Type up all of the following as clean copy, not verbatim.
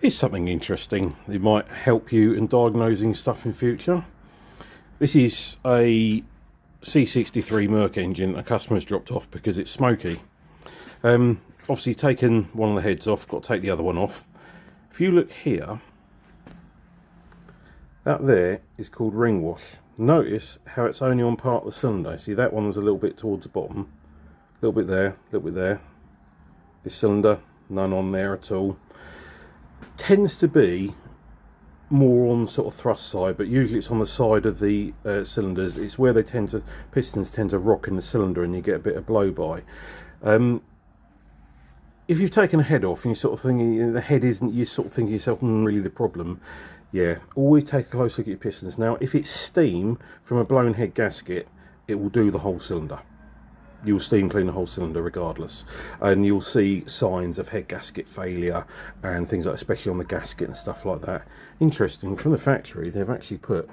Here's something interesting. It might help you in diagnosing stuff in future. This is a C63 Merc engine a customer's dropped off because it's smoky. Obviously taken one of the heads off, got to take the other one off. If you look here, that there is called ring wash. Notice how it's only on part of the cylinder. See, that one was a little bit towards the bottom, a little bit there, a little bit there. This cylinder, none on there at all. Tends to be more on sort of thrust side, but usually it's on the side of the cylinders. It's where they pistons tend to rock in the cylinder and you get a bit of blow by. If you've taken a head off and you're sort of thinking the head isn't, you're sort of thinking to yourself, really the problem. Yeah, always take a close look at your pistons. Now, if it's steam from a blown head gasket, it will do the whole cylinder. You'll steam clean the whole cylinder regardless, and you'll see signs of head gasket failure and things like, especially on the gasket and stuff like that. Interesting, from the factory they've actually put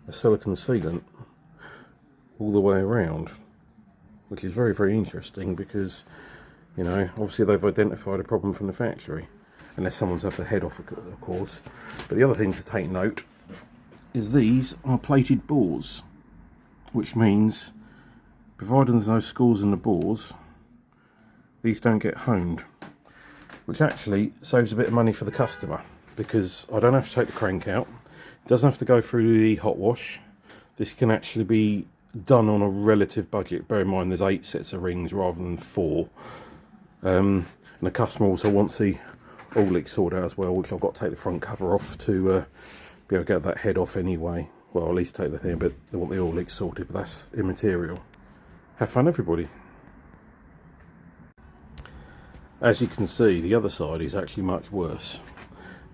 a silicone sealant all the way around, which is very, very interesting because, you know, obviously they've identified a problem from the factory, unless someone's had the head off, of course. But the other thing to take note is these are plated bores, which means, providing there's no scores in the bores, these don't get honed, which actually saves a bit of money for the customer, because I don't have to take the crank out, it doesn't have to go through the hot wash. This can actually be done on a relative budget. Bear in mind there's 8 sets of rings rather than 4, and the customer also wants the all leaks sorted out as well, which I've got to take the front cover off to be able to get that head off anyway. Well, at least take the thing, but they want the all leaks sorted, but that's immaterial. Have fun, everybody. As you can see, the other side is actually much worse.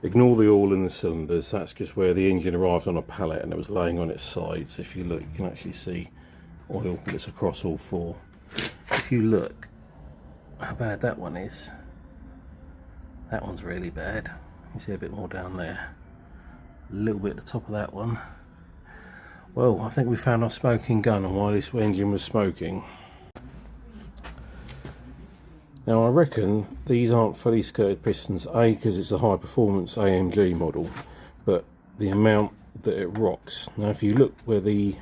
Ignore the oil in the cylinders, that's just where the engine arrived on a pallet and it was laying on its sides. If you look, you can actually see oil that's across all 4. If you look how bad that one is, that one's really bad. You see a bit more down there, a little bit at the top of that one. Well, I think we found our smoking gun on why this engine was smoking. Now, I reckon these aren't fully skirted pistons, A, because it's a high performance AMG model, but the amount that it rocks. Now, if you look where the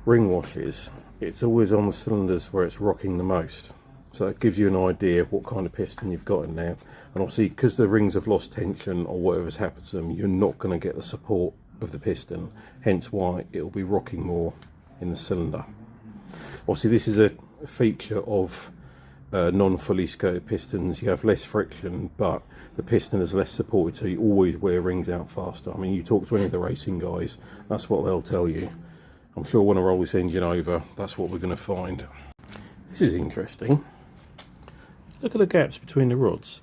ring wash is, it's always on the cylinders where it's rocking the most. So that gives you an idea of what kind of piston you've got in there. And obviously, because the rings have lost tension or whatever's happened to them, you're not going to get the support of the piston, hence why it will be rocking more in the cylinder. Obviously, this is a feature of non-fully skirted pistons. You have less friction, but the piston is less supported, so you always wear rings out faster. I mean, you talk to any of the racing guys, that's what they'll tell you. I'm sure when I roll this engine over, that's what we're going to find. This is interesting. Look at the gaps between the rods.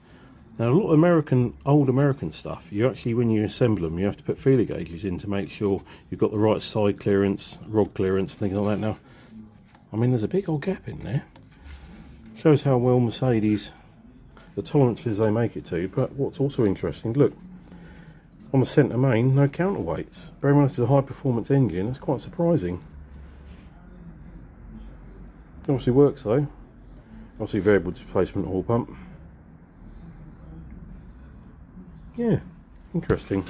Now, a lot of old American stuff, you actually, when you assemble them, you have to put feeler gauges in to make sure you've got the right side clearance, rod clearance, things like that. Now, I mean, there's a big old gap in there. Shows how well Mercedes, the tolerances they make it to. But what's also interesting, look, on the centre main, no counterweights. Very much a high performance engine, that's quite surprising. It obviously works though. Obviously variable displacement oil pump. Yeah, interesting.